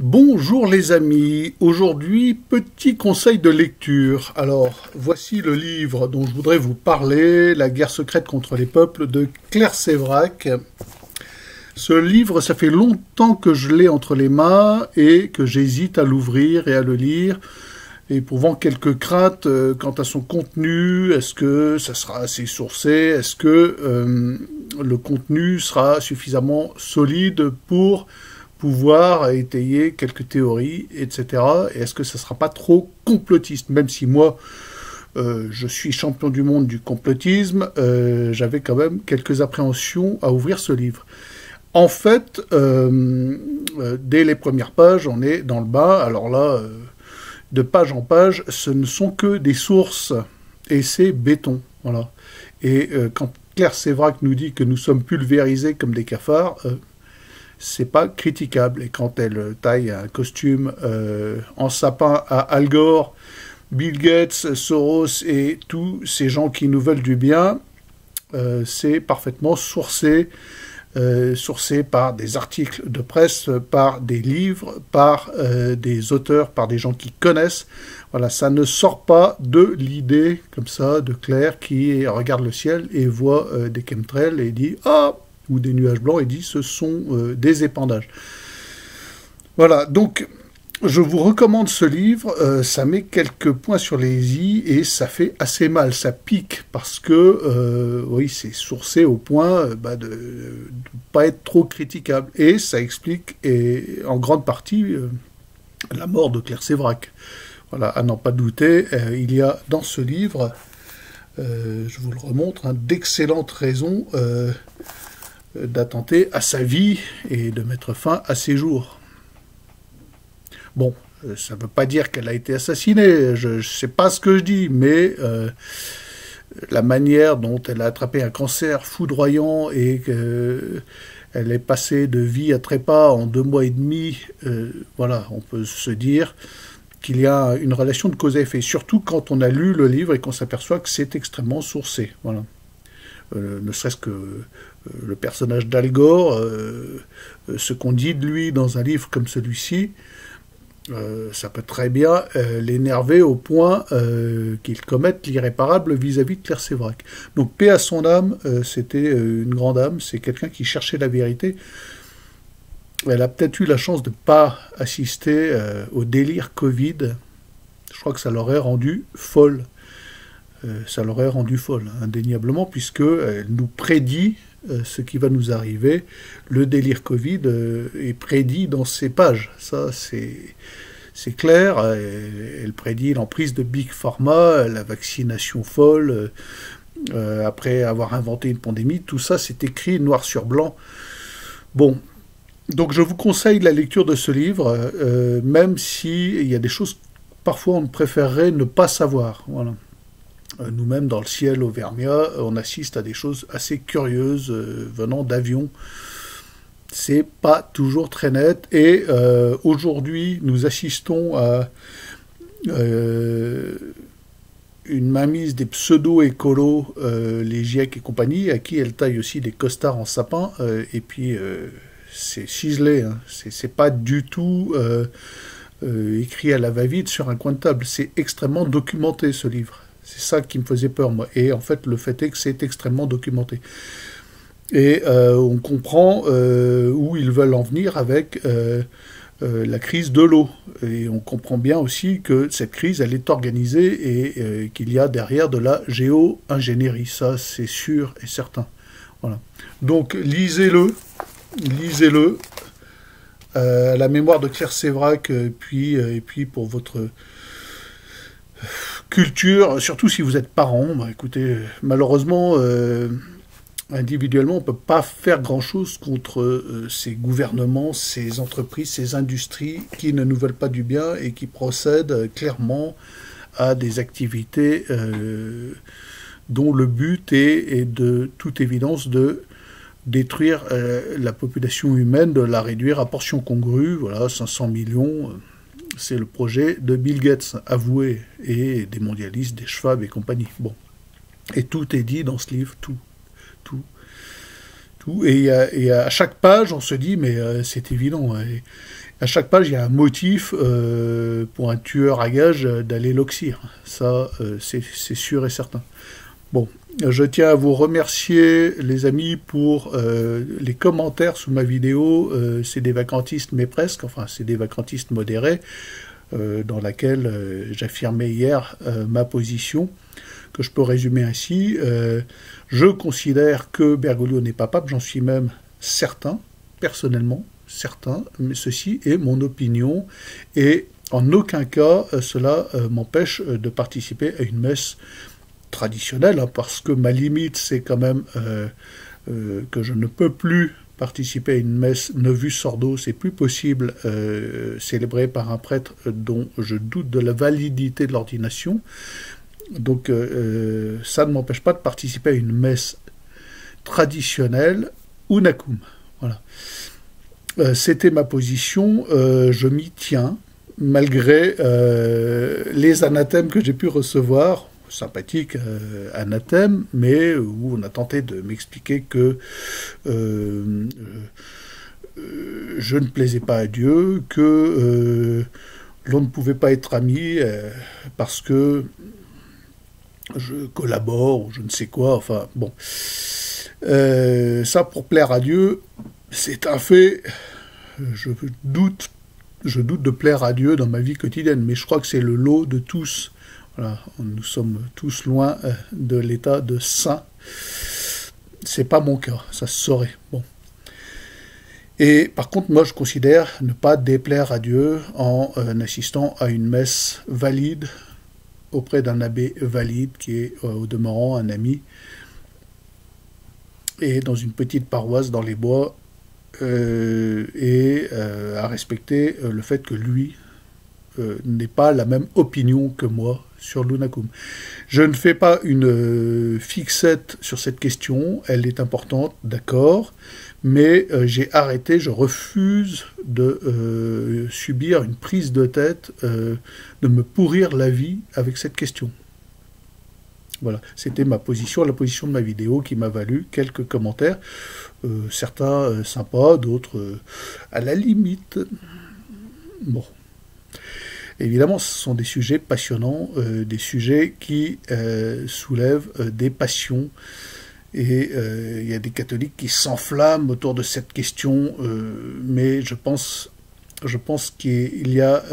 Bonjour les amis, aujourd'hui petit conseil de lecture. Alors voici le livre dont je voudrais vous parler, La guerre secrète contre les peuples de Claire Séverac. Ce livre, ça fait longtemps que je l'ai entre les mains et que j'hésite à l'ouvrir et à le lire, éprouvant quelques craintes quant à son contenu. Est-ce que ça sera assez sourcé? Est-ce que le contenu sera suffisamment solide pour pouvoir étayer quelques théories, etc. Et est-ce que ça ne sera pas trop complotiste? Même si moi, je suis champion du monde du complotisme, j'avais quand même quelques appréhensions à ouvrir ce livre. En fait, dès les premières pages, on est dans le bas. Alors là, de page en page, ce ne sont que des sources. Et c'est béton. Voilà. Et quand Claire Séverac nous dit que nous sommes pulvérisés comme des cafards, c'est pas critiquable. Et quand elle taille un costume en sapin à Al Gore, Bill Gates, Soros et tous ces gens qui nous veulent du bien, c'est parfaitement sourcé par des articles de presse, par des livres, par des auteurs, par des gens qui connaissent. Voilà, ça ne sort pas de l'idée comme ça de Claire qui regarde le ciel et voit des chemtrails et dit « Ah !» ou des nuages blancs et dit « Ce sont des épandages ». Voilà, donc je vous recommande ce livre, ça met quelques points sur les i et ça fait assez mal, ça pique parce que, oui, c'est sourcé au point de ne pas être trop critiquable. Et ça explique en grande partie la mort de Claire Séverac. Voilà, à n'en pas douter, il y a dans ce livre, je vous le remontre, d'excellentes raisons d'attenter à sa vie et de mettre fin à ses jours. Bon, ça ne veut pas dire qu'elle a été assassinée, je ne sais pas ce que je dis, mais la manière dont elle a attrapé un cancer foudroyant et qu'elle est passée de vie à trépas en 2 mois et demi, voilà, on peut se dire qu'il y a une relation de cause à effet, surtout quand on a lu le livre et qu'on s'aperçoit que c'est extrêmement sourcé. Voilà. Ne serait-ce que le personnage d'Al Gore, ce qu'on dit de lui dans un livre comme celui-ci, ça peut très bien l'énerver au point qu'il commette l'irréparable vis-à-vis de Claire Séverac. Donc paix à son âme, c'était une grande âme, c'est quelqu'un qui cherchait la vérité. Elle a peut-être eu la chance de ne pas assister au délire Covid. Je crois que ça l'aurait rendue folle. Ça l'aurait rendue folle, indéniablement, puisqu'elle nous prédit ce qui va nous arriver. Le délire Covid est prédit dans ses pages. Ça, c'est clair. Elle prédit l'emprise de Big Pharma, la vaccination folle, après avoir inventé une pandémie. Tout ça, c'est écrit noir sur blanc. Bon, donc je vous conseille la lecture de ce livre, même s'il y a des choses, parfois, on préférerait ne pas savoir. Voilà. Nous-mêmes, dans le ciel auvergnat, on assiste à des choses assez curieuses venant d'avions. C'est pas toujours très net. Et aujourd'hui, nous assistons à une mainmise des pseudo-écolos, les GIEC et compagnie, à qui elle taille aussi des costards en sapin. Et puis, c'est ciselé. Hein. C'est pas du tout écrit à la va-vite sur un coin de table. C'est extrêmement documenté, ce livre. C'est ça qui me faisait peur, moi. Et en fait, le fait est que c'est extrêmement documenté. Et on comprend où ils veulent en venir avec la crise de l'eau. Et on comprend bien aussi que cette crise, elle est organisée et qu'il y a derrière de la géo-ingénierie. Ça, c'est sûr et certain. Voilà. Donc, lisez-le. Lisez-le. À la mémoire de Claire Séverac, et puis pour votre culture, surtout si vous êtes parent. Écoutez, malheureusement, individuellement, on ne peut pas faire grand-chose contre ces gouvernements, ces entreprises, ces industries qui ne nous veulent pas du bien et qui procèdent clairement à des activités dont le but est de toute évidence de détruire la population humaine, de la réduire à portion congrue, voilà, 500 millions, c'est le projet de Bill Gates, avoué, et des mondialistes, des Schwab et compagnie. Bon. Et tout est dit dans ce livre, tout tout. Et à chaque page, on se dit, mais c'est évident. Et à chaque page, il y a un motif pour un tueur à gages d'aller l'oxyre. Ça, c'est sûr et certain. Bon, je tiens à vous remercier, les amis, pour les commentaires sous ma vidéo. C'est des vacantistes, mais presque. Enfin, c'est des vacantistes modérés, dans laquelle j'affirmais hier ma position, que je peux résumer ainsi. Je considère que Bergoglio n'est pas pape, j'en suis même certain, personnellement, certain, mais ceci est mon opinion, et en aucun cas cela m'empêche de participer à une messe traditionnelle, hein, parce que ma limite c'est quand même que je ne peux plus participer à une messe Novus Ordo, c'est plus possible, célébrée par un prêtre dont je doute de la validité de l'ordination. Donc ça ne m'empêche pas de participer à une messe traditionnelle unacum. Voilà. C'était ma position, je m'y tiens, malgré les anathèmes que j'ai pu recevoir, sympathiques anathèmes, mais où on a tenté de m'expliquer que je ne plaisais pas à Dieu, que l'on ne pouvait pas être amis parce que je collabore ou je ne sais quoi, enfin bon. Ça, pour plaire à Dieu, c'est un fait. Je doute de plaire à Dieu dans ma vie quotidienne, mais je crois que c'est le lot de tous. Voilà, nous sommes tous loin de l'état de saint. C'est pas mon cas, ça se saurait. Bon. Et par contre, moi, je considère ne pas déplaire à Dieu en assistant à une messe valide auprès d'un abbé valide qui est au demeurant un ami, et dans une petite paroisse dans les bois, et à respecter le fait que lui n'ait pas la même opinion que moi sur l'unacum. Je ne fais pas une fixette sur cette question, elle est importante, d'accord, mais j'ai arrêté, je refuse de subir une prise de tête, de me pourrir la vie avec cette question. Voilà, c'était ma position, la position de ma vidéo qui m'a valu quelques commentaires, certains sympas, d'autres à la limite. Bon. Évidemment, ce sont des sujets passionnants, des sujets qui soulèvent des passions, et il y a des catholiques qui s'enflamment autour de cette question, mais je pense qu'il y a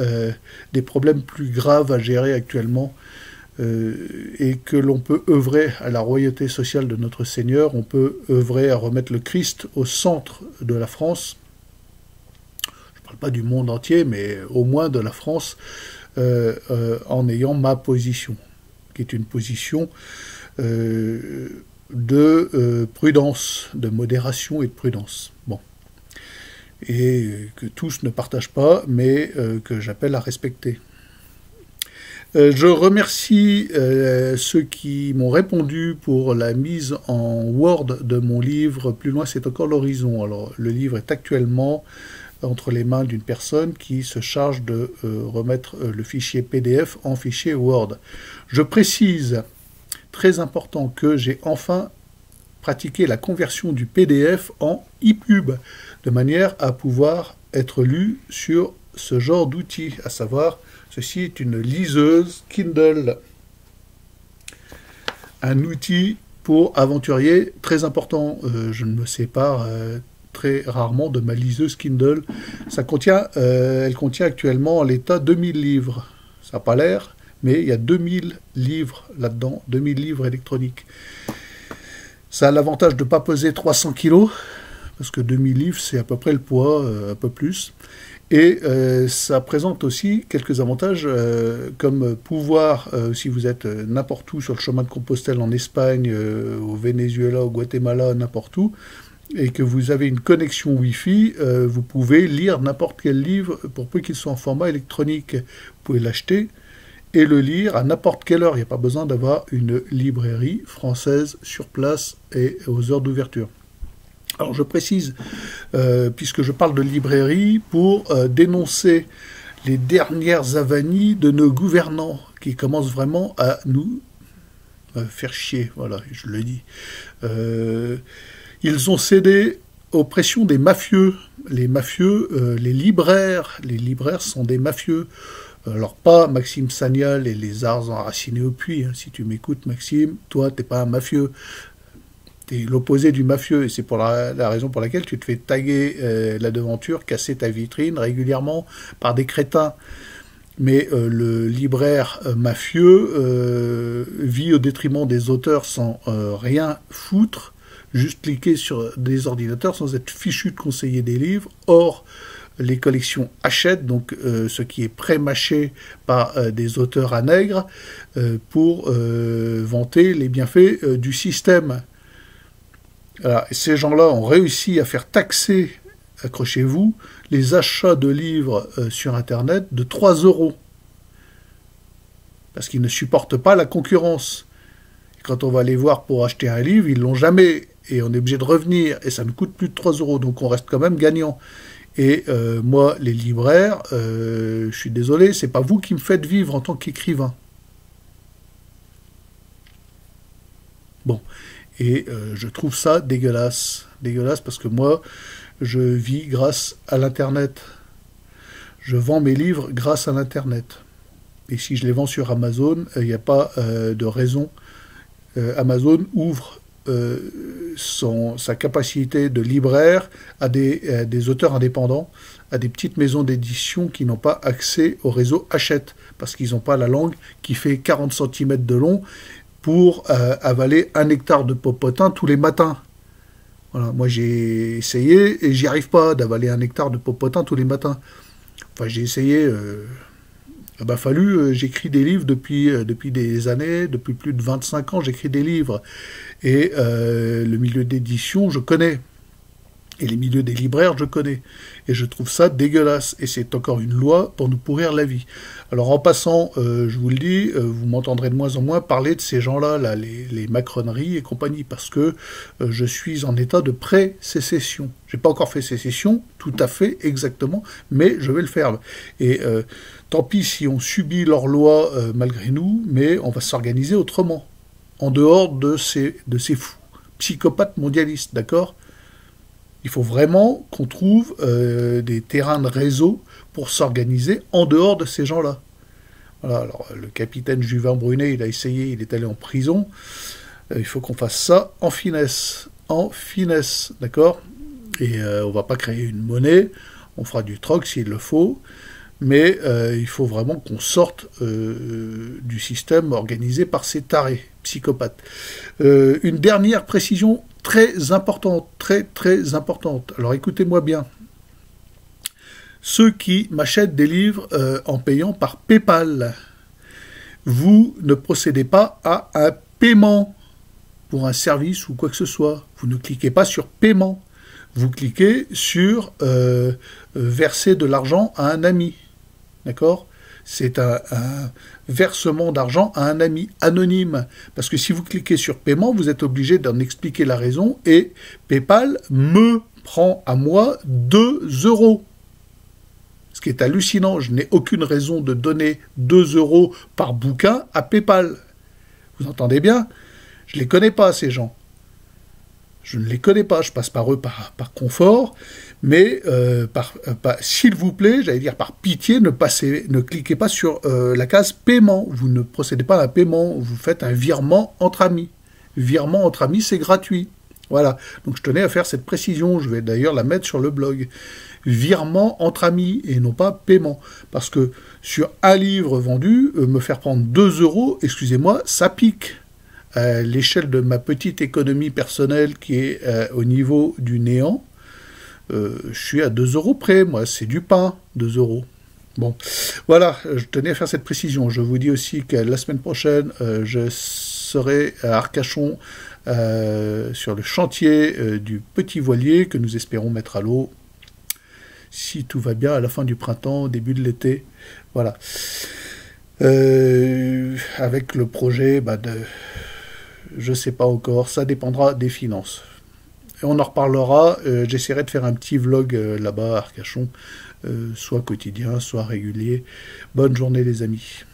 des problèmes plus graves à gérer actuellement, et que l'on peut œuvrer à la royauté sociale de notre Seigneur, on peut œuvrer à remettre le Christ au centre de la France. Je ne parle pas du monde entier, mais au moins de la France, en ayant ma position, qui est une position de prudence, de modération et de prudence. Bon. Et que tous ne partagent pas, mais que j'appelle à respecter. Je remercie ceux qui m'ont répondu pour la mise en Word de mon livre « Plus loin, c'est encore l'horizon ». Alors, le livre est actuellement entre les mains d'une personne qui se charge de remettre le fichier PDF en fichier Word. Je précise, très important, que j'ai enfin pratiqué la conversion du PDF en EPUB, de manière à pouvoir être lu sur ce genre d'outil, à savoir, ceci est une liseuse Kindle, un outil pour aventuriers très important. Je ne me sépare très rarement de ma liseuse Kindle. Elle contient actuellement en l'état 2000 livres. Ça n'a pas l'air, mais il y a 2000 livres là-dedans, 2000 livres électroniques. Ça a l'avantage de ne pas peser 300 kg, parce que 2000 livres, c'est à peu près le poids, un peu plus. Et ça présente aussi quelques avantages, comme pouvoir, si vous êtes n'importe où sur le chemin de Compostelle en Espagne, au Venezuela, au Guatemala, n'importe où, et que vous avez une connexion Wi-Fi, vous pouvez lire n'importe quel livre, pour peu qu'il soit en format électronique. Vous pouvez l'acheter et le lire à n'importe quelle heure. Il n'y a pas besoin d'avoir une librairie française sur place et aux heures d'ouverture. Alors je précise, puisque je parle de librairie, pour dénoncer les dernières avanies de nos gouvernants, qui commencent vraiment à nous faire chier, voilà, je le dis. Ils ont cédé aux pressions des mafieux. Les mafieux, les libraires sont des mafieux. Alors pas Maxime Sagnal et les arts enracinés au puits. Hein. Si tu m'écoutes, Maxime, toi, t'es pas un mafieux. T'es l'opposé du mafieux. Et c'est pour la raison pour laquelle tu te fais taguer la devanture, casser ta vitrine régulièrement par des crétins. Mais le libraire mafieux vit au détriment des auteurs sans rien foutre, juste cliquer sur des ordinateurs sans être fichu de conseiller des livres. Or, les collections achètent, donc ce qui est pré-mâché par des auteurs à nègre, pour vanter les bienfaits du système. Voilà. Et ces gens-là ont réussi à faire taxer, accrochez-vous, les achats de livres sur Internet de 3 €. Parce qu'ils ne supportent pas la concurrence. Et quand on va les voir pour acheter un livre, ils ne l'ont jamais. Et on est obligé de revenir. Et ça nous coûte plus de 3 €. Donc on reste quand même gagnant. Et moi, les libraires, je suis désolé, c'est pas vous qui me faites vivre en tant qu'écrivain. Bon. Et je trouve ça dégueulasse. Dégueulasse parce que moi, je vis grâce à l'Internet. Je vends mes livres grâce à l'Internet. Et si je les vends sur Amazon, il n'y a pas de raison. Amazon ouvre sa capacité de libraire à des auteurs indépendants, à des petites maisons d'édition qui n'ont pas accès au réseau Hachette, parce qu'ils n'ont pas la langue qui fait 40 cm de long pour avaler 1 hectare de popotin tous les matins. Voilà, moi j'ai essayé et j'y arrive pas d'avaler 1 hectare de popotin tous les matins. Enfin, j'ai essayé. J'écris des livres depuis des années, depuis plus de 25 ans, j'écris des livres. Et le milieu d'édition, je connais. Et les milieux des libraires, je connais. Et je trouve ça dégueulasse. Et c'est encore une loi pour nous pourrir la vie. Alors en passant, je vous le dis, vous m'entendrez de moins en moins parler de ces gens-là, là, les macroneries et compagnie, parce que je suis en état de pré-sécession. J'ai pas encore fait sécession, tout à fait, exactement, mais je vais le faire. Et tant pis si on subit leurs lois malgré nous, mais on va s'organiser autrement, en dehors de ces fous, psychopathes mondialistes, d'accord ? Il faut vraiment qu'on trouve des terrains de réseau pour s'organiser en dehors de ces gens-là. Voilà, alors le capitaine Juvin Brunet, il a essayé, il est allé en prison. Il faut qu'on fasse ça en finesse, d'accord ? Et on va pas créer une monnaie, on fera du troc s'il le faut, mais il faut vraiment qu'on sorte du système organisé par ces tarés psychopathes. Une dernière précision très importante, très importante. Alors écoutez-moi bien. Ceux qui m'achètent des livres en payant par PayPal, vous ne procédez pas à un paiement pour un service ou quoi que ce soit. Vous ne cliquez pas sur paiement. Vous cliquez sur verser de l'argent à un ami. D'accord ? C'est un versement d'argent à un ami anonyme. Parce que si vous cliquez sur paiement, vous êtes obligé d'en expliquer la raison et PayPal me prend à moi 2 €. Ce qui est hallucinant, je n'ai aucune raison de donner 2 € par bouquin à PayPal. Vous entendez bien ? Je ne les connais pas, ces gens. Je ne les connais pas, je passe par eux par confort, mais s'il vous plaît, j'allais dire par pitié, ne cliquez pas sur la case paiement. Vous ne procédez pas à un paiement, vous faites un virement entre amis. Virement entre amis, c'est gratuit. Voilà, donc je tenais à faire cette précision, je vais d'ailleurs la mettre sur le blog. Virement entre amis et non pas paiement. Parce que sur un livre vendu, me faire prendre 2 €, excusez-moi, ça pique. À l'échelle de ma petite économie personnelle qui est au niveau du néant, je suis à 2 € près, moi, c'est du pain, 2 €. Bon, voilà, je tenais à faire cette précision. Je vous dis aussi que la semaine prochaine, je serai à Arcachon sur le chantier du petit voilier que nous espérons mettre à l'eau, si tout va bien, à la fin du printemps, au début de l'été. Voilà. Avec le projet je ne sais pas encore, ça dépendra des finances. Et on en reparlera, j'essaierai de faire un petit vlog là-bas à Arcachon, soit quotidien, soit régulier. Bonne journée les amis.